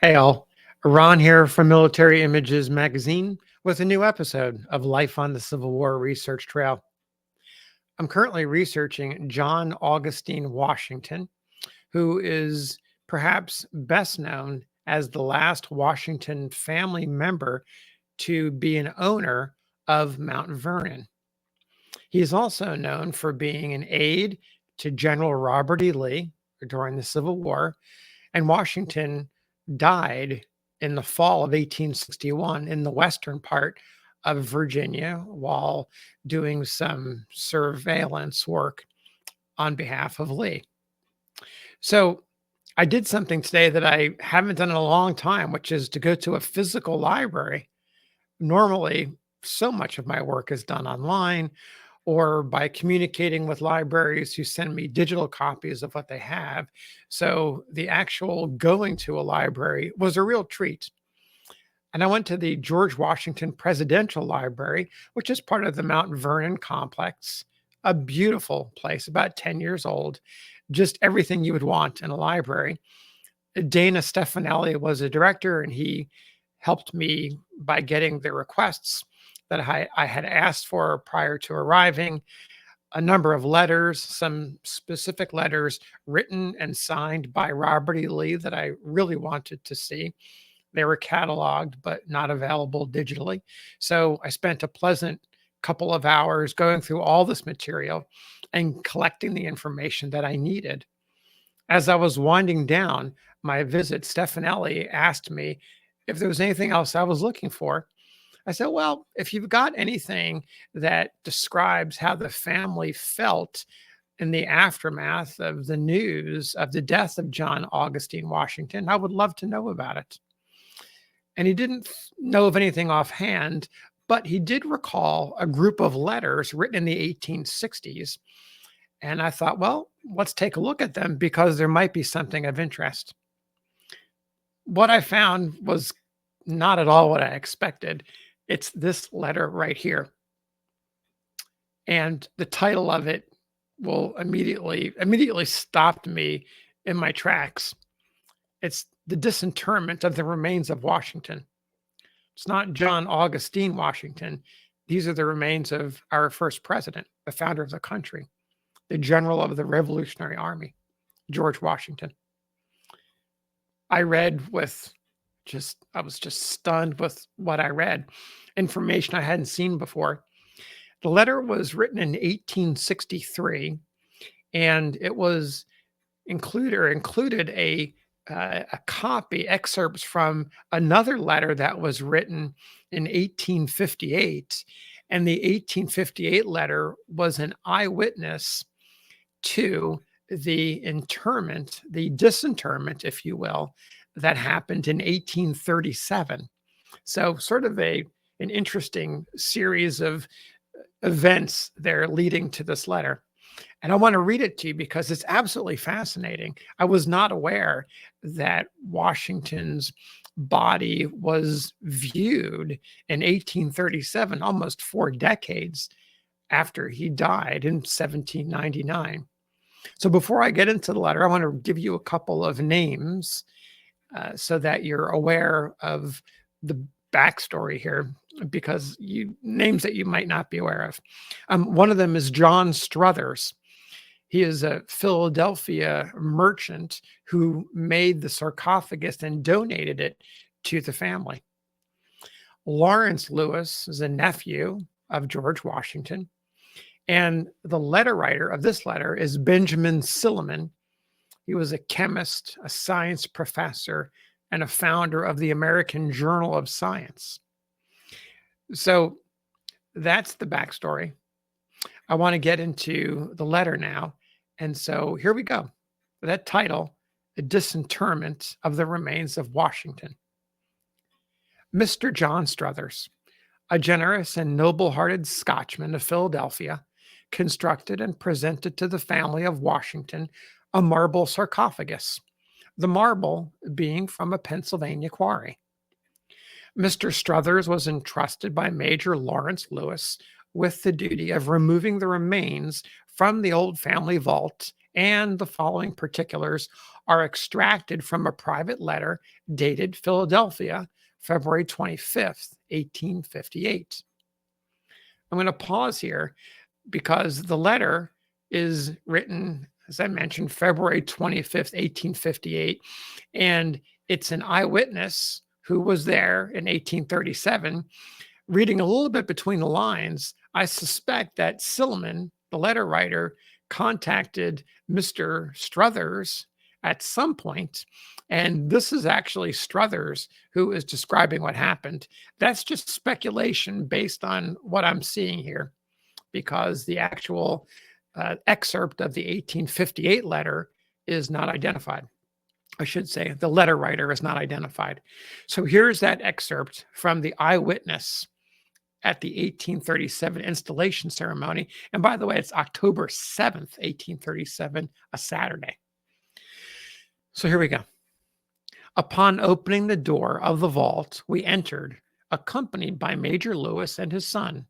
Hey all, Ron here from Military Images Magazine with a new episode of Life on the Civil War Research Trail. I'm currently researching John Augustine Washington, who is perhaps best known as the last Washington family member to be an owner of Mount Vernon. He is also known for being an aide to General Robert E. Lee during the Civil War, and Washington died in the fall of 1861 in the western part of Virginia while doing some surveillance work on behalf of Lee. So I did something today that I haven't done in a long time, which is to go to a physical library. Normally, so much of my work is done online or by communicating with libraries who send me digital copies of what they have. So the actual going to a library was a real treat. And I went to the George Washington Presidential Library, which is part of the Mount Vernon complex, a beautiful place, about 10 years old, just everything you would want in a library. Dana Stefanelli was a director, and he helped me by getting the requests that I had asked for prior to arriving, a number of letters, some specific letters written and signed by Robert E. Lee that I really wanted to see. They were cataloged, but not available digitally. So I spent a pleasant couple of hours going through all this material and collecting the information that I needed. As I was winding down my visit, Stefanelli asked me if there was anything else I was looking for. I said, well, if you've got anything that describes how the family felt in the aftermath of the news of the death of John Augustine Washington, I would love to know about it. And he didn't know of anything offhand, but he did recall a group of letters written in the 1860s. And I thought, well, let's take a look at them because there might be something of interest. What I found was not at all what I expected. It's this letter right here. And the title of it will immediately stopped me in my tracks. It's the disinterment of the remains of Washington. It's not John Augustine Washington. These are the remains of our first president, the founder of the country, the general of the Revolutionary Army, George Washington. I was just stunned with what I read, information I hadn't seen before. The letter was written in 1863, and it was included a copy, excerpts from another letter that was written in 1858. And the 1858 letter was an eyewitness to the interment, the disinterment, if you will, that happened in 1837. So sort of an interesting series of events there leading to this letter. And I want to read it to you because it's absolutely fascinating. I was not aware that Washington's body was viewed in 1837, almost 4 decades after he died in 1799. So before I get into the letter, I want to give you a couple of names so that you're aware of the backstory here, because names that you might not be aware of. One of them is John Struthers. He is a Philadelphia merchant who made the sarcophagus and donated it to the family. Lawrence Lewis is a nephew of George Washington. And the letter writer of this letter is Benjamin Silliman. He was a chemist, a science professor, and a founder of the American Journal of Science. So that's the backstory. I want to get into the letter now. And so here we go. That title, The Disinterment of the Remains of Washington. Mr. John Struthers, a generous and noble-hearted Scotchman of Philadelphia, constructed and presented to the family of Washington a marble sarcophagus, the marble being from a Pennsylvania quarry. Mr. Struthers was entrusted by Major Lawrence Lewis with the duty of removing the remains from the old family vault and the following particulars are extracted from a private letter dated Philadelphia, February 25th, 1858. I'm going to pause here because the letter is written, as I mentioned, February 25th, 1858, and it's an eyewitness who was there in 1837. Reading a little bit between the lines, I suspect that Silliman, the letter writer, contacted Mr. Struthers at some point, and this is actually Struthers who is describing what happened. That's just speculation based on what I'm seeing here, because the actual excerpt of the 1858 letter is not identified. I should say the letter writer is not identified. So here's that excerpt from the Eyewitness at the 1837 installation ceremony. And by the way, it's October 7th, 1837, a Saturday. So here we go. Upon opening the door of the vault, we entered, accompanied by Major Lewis and his son.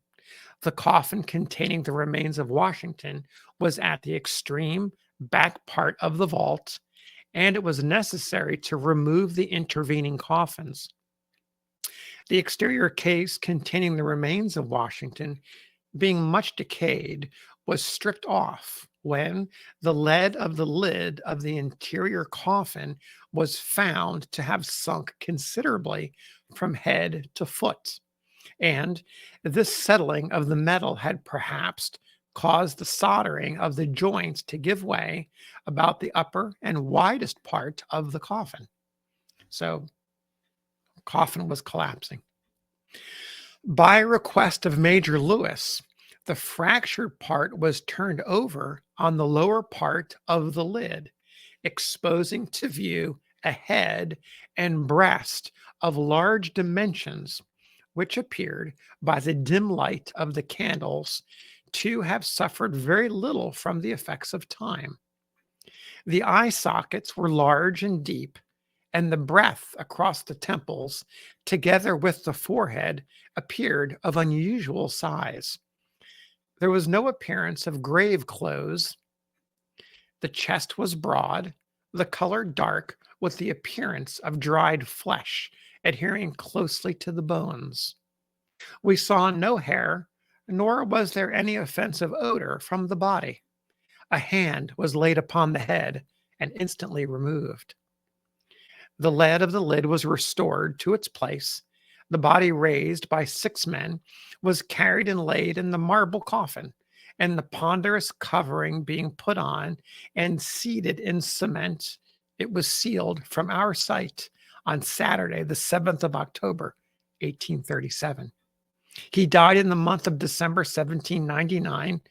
The coffin containing the remains of Washington was at the extreme back part of the vault, and it was necessary to remove the intervening coffins. The exterior case containing the remains of Washington, being much decayed, was stripped off when the lead of the lid of the interior coffin was found to have sunk considerably from head to foot. And this settling of the metal had perhaps caused the soldering of the joints to give way about the upper and widest part of the coffin. So, coffin was collapsing. By request of Major Lewis, the fractured part was turned over on the lower part of the lid, exposing to view a head and breast of large dimensions, which appeared by the dim light of the candles to have suffered very little from the effects of time. The eye sockets were large and deep, and the breadth across the temples, together with the forehead, appeared of unusual size. There was no appearance of grave clothes. The chest was broad, the color dark, with the appearance of dried flesh adhering closely to the bones. We saw no hair, nor was there any offensive odor from the body. A hand was laid upon the head and instantly removed. The lead of the lid was restored to its place. The body, raised by 6 men, was carried and laid in the marble coffin, and the ponderous covering being put on and seated in cement, it was sealed from our sight on Saturday, the 7th of October, 1837. He died in the month of December, 1799,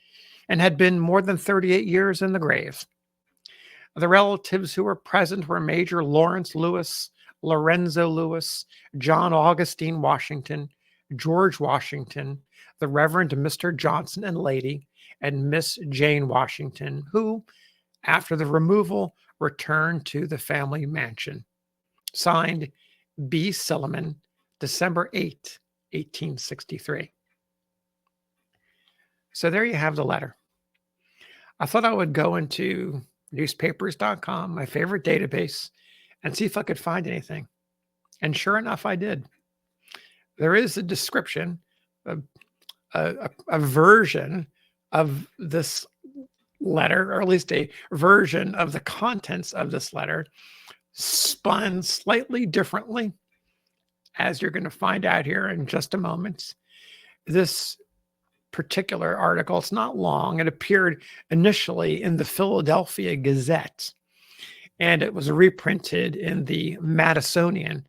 and had been more than 38 years in the grave. The relatives who were present were Major Lawrence Lewis, Lorenzo Lewis, John Augustine Washington, George Washington, the Reverend Mr. Johnson and lady, and Miss Jane Washington, who, after the removal, returned to the family mansion. Signed, B. Silliman, December 8, 1863. So there you have the letter. I thought I would go into newspapers.com, my favorite database, and see if I could find anything. And sure enough, I did. There is a description, a version of this letter, or at least a version of the contents of this letter, spun slightly differently, as you're going to find out here in just a moment. This particular article, it's not long. It appeared initially in the Philadelphia Gazette, and it was reprinted in the Madisonian,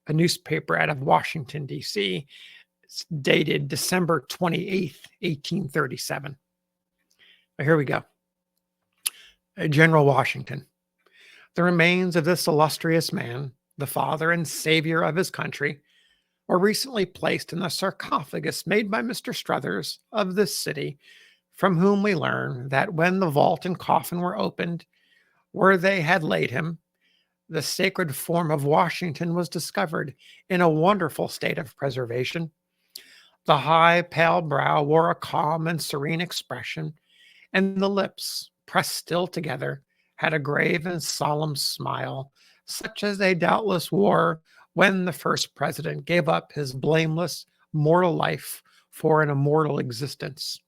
a newspaper out of Washington, D.C. It's dated December 28th, 1837. Here we go. General Washington. The remains of this illustrious man, the father and savior of his country, were recently placed in the sarcophagus made by Mr. Struthers of this city, from whom we learn that when the vault and coffin were opened, where they had laid him, the sacred form of Washington was discovered in a wonderful state of preservation. The high, pale brow wore a calm and serene expression, and the lips, pressed still together, had a grave and solemn smile, such as they doubtless wore when the first president gave up his blameless mortal life for an immortal existence.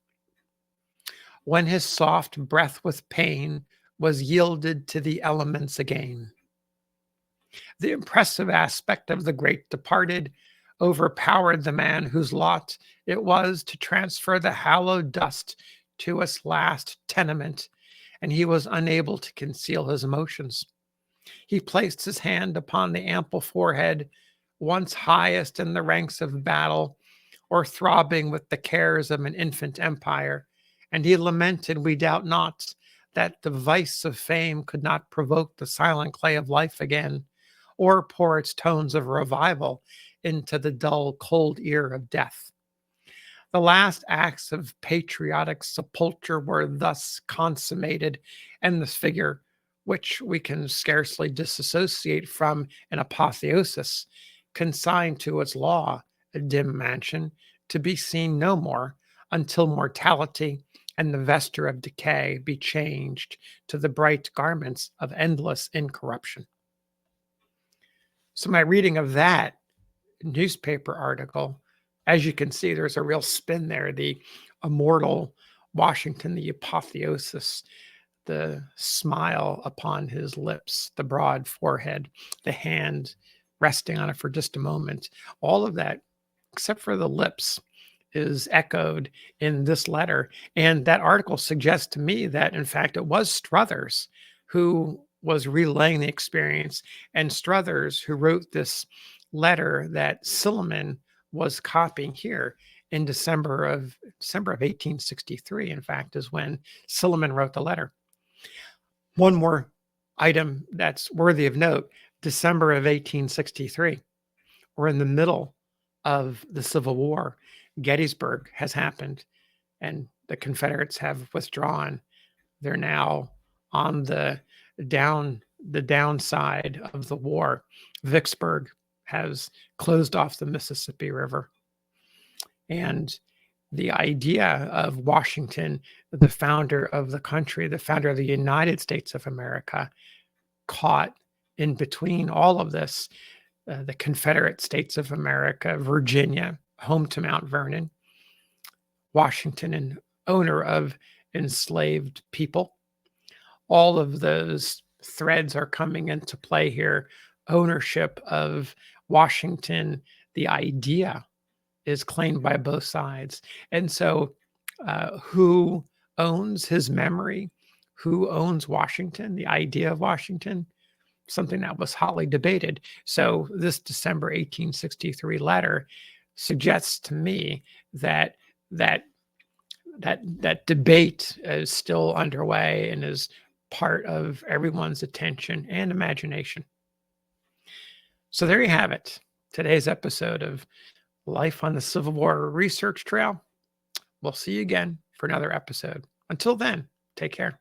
When his soft breath with pain was yielded to the elements again. The impressive aspect of the great departed overpowered the man whose lot it was to transfer the hallowed dust to its last tenement, and he was unable to conceal his emotions. He placed his hand upon the ample forehead, once highest in the ranks of battle, or throbbing with the cares of an infant empire, and he lamented, we doubt not, that the vice of fame could not provoke the silent clay of life again, or pour its tones of revival into the dull, cold ear of death. The last acts of patriotic sepulture were thus consummated, and this figure, which we can scarcely disassociate from an apotheosis, consigned to its law, a dim mansion, to be seen no more until mortality and the vesture of decay be changed to the bright garments of endless incorruption. So my reading of that newspaper article, as you can see, there's a real spin there. The immortal Washington, the apotheosis, the smile upon his lips, the broad forehead, the hand resting on it for just a moment. All of that, except for the lips, is echoed in this letter. And that article suggests to me that, in fact, it was Struthers who was relaying the experience, and Struthers who wrote this letter that Silliman was copying here in December of 1863, in fact, is when Silliman wrote the letter. One more item that's worthy of note: December of 1863. We're in the middle of the Civil War. Gettysburg has happened, and the Confederates have withdrawn. They're now on the downside of the war. Vicksburg has closed off the Mississippi River. And the idea of Washington, the founder of the country, the founder of the United States of America, caught in between all of this, the Confederate States of America, Virginia, home to Mount Vernon, Washington, an owner of enslaved people. All of those threads are coming into play here. Ownership of Washington, the idea, is claimed by both sides. And so who owns his memory? Who owns Washington, the idea of Washington? Something that was hotly debated. So this December 1863 letter suggests to me that debate is still underway and is part of everyone's attention and imagination. So there you have it. Today's episode of Life on the Civil War Research Trail. We'll see you again for another episode. Until then, take care.